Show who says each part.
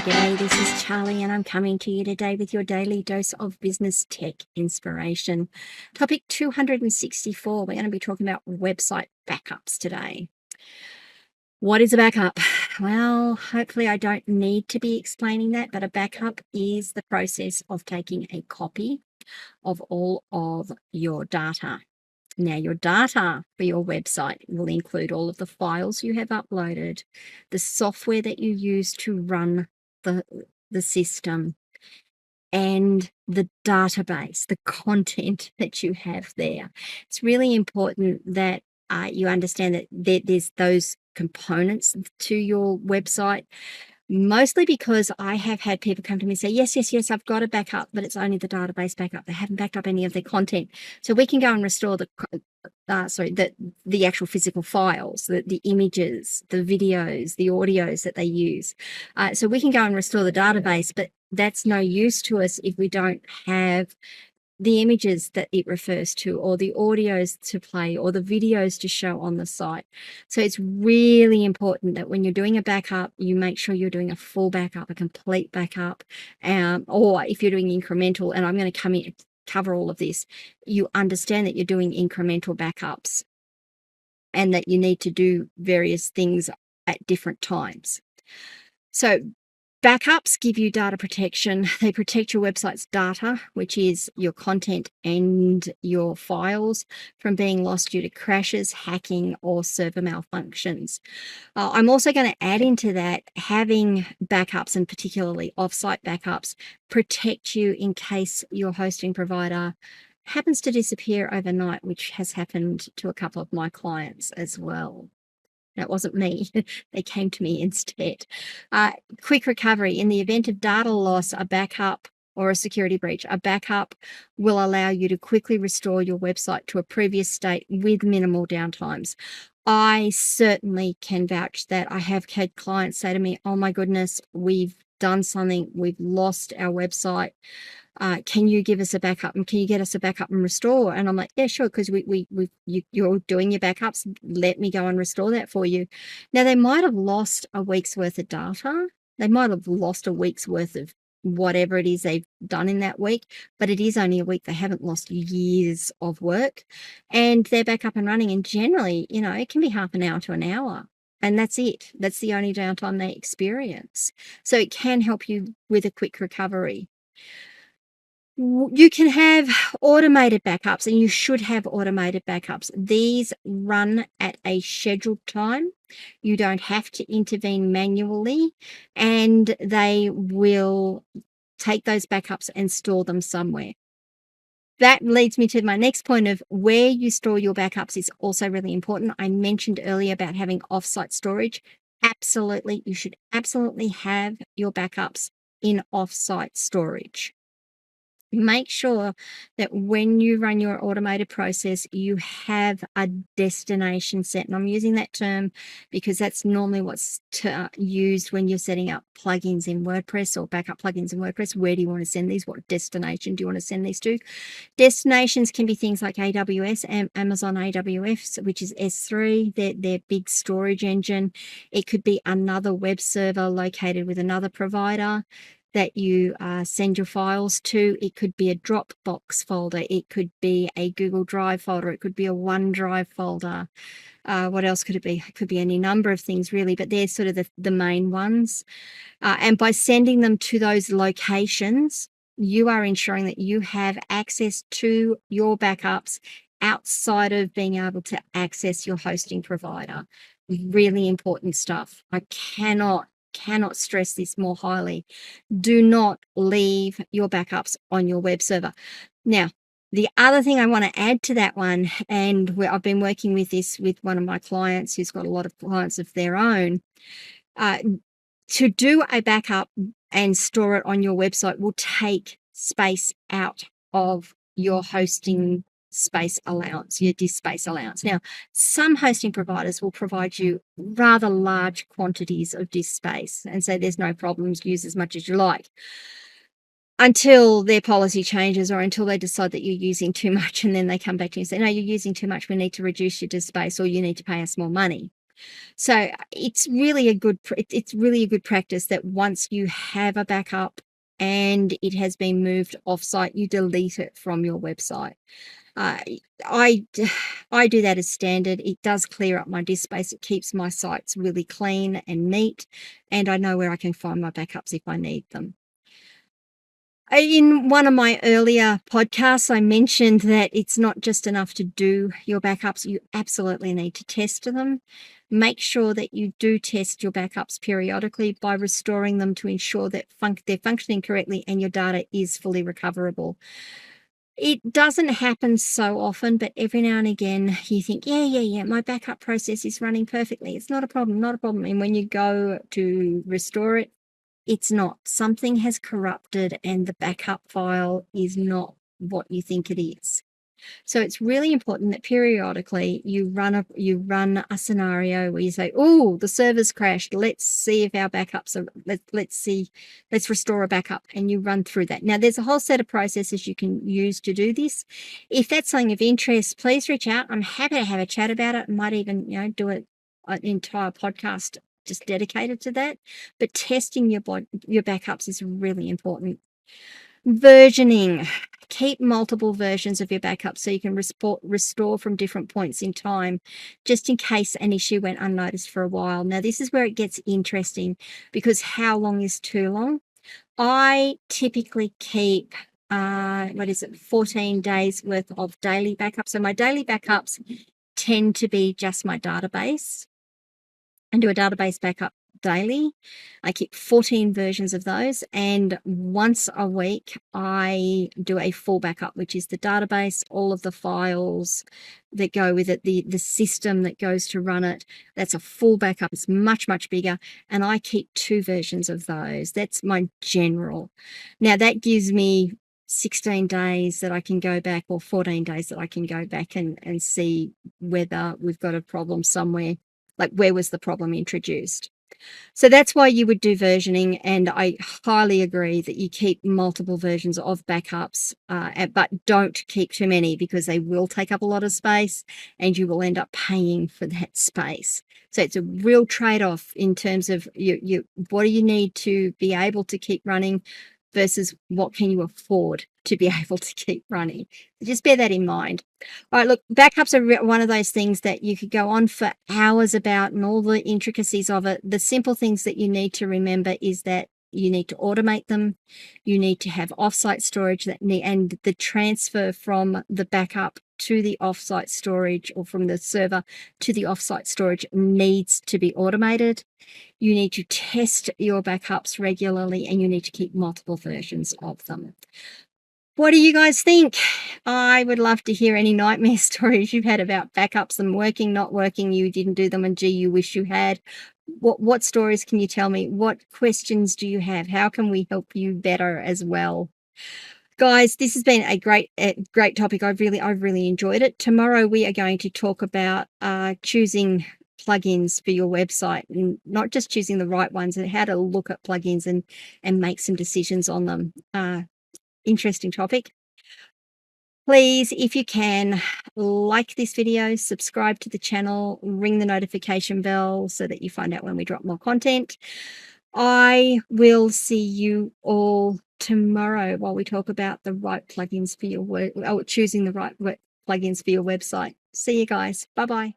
Speaker 1: G'day, this is Charlie and I'm coming to you today with your daily dose of business tech inspiration. Topic 264, we're going to be talking about website backups today. What is a backup? Well, hopefully I don't need to be explaining that, but a backup is the process of taking a copy of all of your data. Now, your data for your website will include all of the files you have uploaded, the software that you use to run the system, and the database, the content that you have there. It's really important that you understand that there's those components to your website. Mostly because I have had people come to me and say, yes, I've got a backup, but it's only the database backup. They haven't backed up any of their content. So we can go and restore the actual physical files, the images, the videos, the audios that they use. So we can go and restore the database, but that's no use to us if we don't have the images that it refers to, or the audios to play, or the videos to show on the site. So it's really important that when you're doing a backup, you make sure you're doing a full backup, a complete backup, or if you're doing incremental, and I'm going to come in cover all of this, you understand that you're doing incremental backups and that you need to do various things at different times. So backups give you data protection. They protect your website's data, which is your content and your files, from being lost due to crashes, hacking, or server malfunctions. I'm also going to add into that having backups, and particularly offsite backups, protect you in case your hosting provider happens to disappear overnight, which has happened to a couple of my clients as well. That wasn't me. They came to me instead. Quick recovery. In the event of data loss, a backup or a security breach, a backup will allow you to quickly restore your website to a previous state with minimal downtimes. I certainly can vouch that. I have had clients say to me, oh my goodness, we've done something, we've lost our website. Can you give us a backup, and can you get us a backup and restore? And I'm like, yeah, sure, because you're doing your backups. Let me go and restore that for you. Now, they might have lost a week's worth of data. They might have lost a week's worth of whatever it is they've done in that week, but it is only a week. They haven't lost years of work, and they're back up and running. And generally, it can be half an hour to an hour. And that's it. That's the only downtime they experience. So it can help you with a quick recovery. You can have automated backups, and you should have automated backups. These run at a scheduled time. You don't have to intervene manually, and they will take those backups and store them somewhere. That leads me to my next point of where you store your backups is also really important. I mentioned earlier about having offsite storage. Absolutely, you should absolutely have your backups in offsite storage. Make sure that when you run your automated process, you have a destination set. And I'm using that term because that's normally what's used when you're setting up plugins in WordPress or backup plugins in WordPress. Where do you want to send these? What destination do you want to send these to? Destinations can be things like AWS and Amazon AWS, which is S3, their big storage engine. It could be another web server located with another provider that you send your files to. It could be a Dropbox folder. It could be a Google Drive folder. It could be a OneDrive folder. What else could it be? It could be any number of things, really, but they're sort of the main ones. And by sending them to those locations, you are ensuring that you have access to your backups outside of being able to access your hosting provider. Really important stuff. I cannot stress this more highly. Do not leave your backups on your web server. Now, the other thing I want to add to that one, and I've been working with this with one of my clients who's got a lot of clients of their own, to do a backup and store it on your website will take space out of your hosting space allowance, your disk space allowance. Now, some hosting providers will provide you rather large quantities of disk space and say there's no problems, use as much as you like, until their policy changes or until they decide that you're using too much, and then they come back to you and say, no, you're using too much, we need to reduce your disk space, or you need to pay us more money. So it's really a good it's really a good practice that once you have a backup and it has been moved offsite, you delete it from your website. Uh, I I do that as standard. It does clear up my disk space. It keeps my sites really clean and neat, and I know where I can find my backups if I need them. In one of my earlier podcasts, I mentioned that it's not just enough to do your backups, you absolutely need to test them. Make sure that you do test your backups periodically by restoring them to ensure that they're functioning correctly and your data is fully recoverable. It doesn't happen so often, but every now and again you think, yeah, my backup process is running perfectly. It's not a problem, not a problem. And when you go to restore it, it's not. Something has corrupted and the backup file is not what you think it is. So it's really important that periodically you run a scenario where you say, "Oh, the server's crashed. Let's see if our backups are let's restore a backup," and you run through that. Now there's a whole set of processes you can use to do this. If that's something of interest, please reach out. I'm happy to have a chat about it. I might even, do an entire podcast just dedicated to that. But testing your backups is really important. Versioning. Keep multiple versions of your backup so you can restore from different points in time, just in case an issue went unnoticed for a while. Now, this is where it gets interesting because how long is too long? I typically keep, 14 days worth of daily backups. So my daily backups tend to be just my database and do a database backup daily. I keep 14 versions of those, and once a week I do a full backup, which is the database, all of the files that go with it, the system that goes to run it. That's a full backup. It's much, much bigger, and I keep 2 versions of those. That's my general. Now that gives me 16 days that I can go back, or 14 days that I can go back and see whether we've got a problem somewhere. Like, where was the problem introduced? So that's why you would do versioning, and I highly agree that you keep multiple versions of backups, but don't keep too many because they will take up a lot of space and you will end up paying for that space. So it's a real trade-off in terms of what do you need to be able to keep running versus what can you afford to be able to keep running. Just bear that in mind. All right, look, backups are one of those things that you could go on for hours about and all the intricacies of it. The simple things that you need to remember is that you need to automate them. You need to have offsite storage and the transfer from the backup to the offsite storage, or from the server to the offsite storage, needs to be automated. You need to test your backups regularly, and you need to keep multiple versions of them. What do you guys think? I would love to hear any nightmare stories you've had about backups, them working, not working, you didn't do them, and gee, you wish you had. What stories can you tell me? What questions do you have? How can we help you better as well? Guys, this has been a great topic. I've really enjoyed it. Tomorrow we are going to talk about choosing plugins for your website, and not just choosing the right ones, and how to look at plugins and make some decisions on them. Interesting topic. Please, if you can, like this video, subscribe to the channel, ring the notification bell so that you find out when we drop more content. I will see you all tomorrow while we talk about the right plugins for your choosing the right plugins for your website. See you guys. Bye-bye.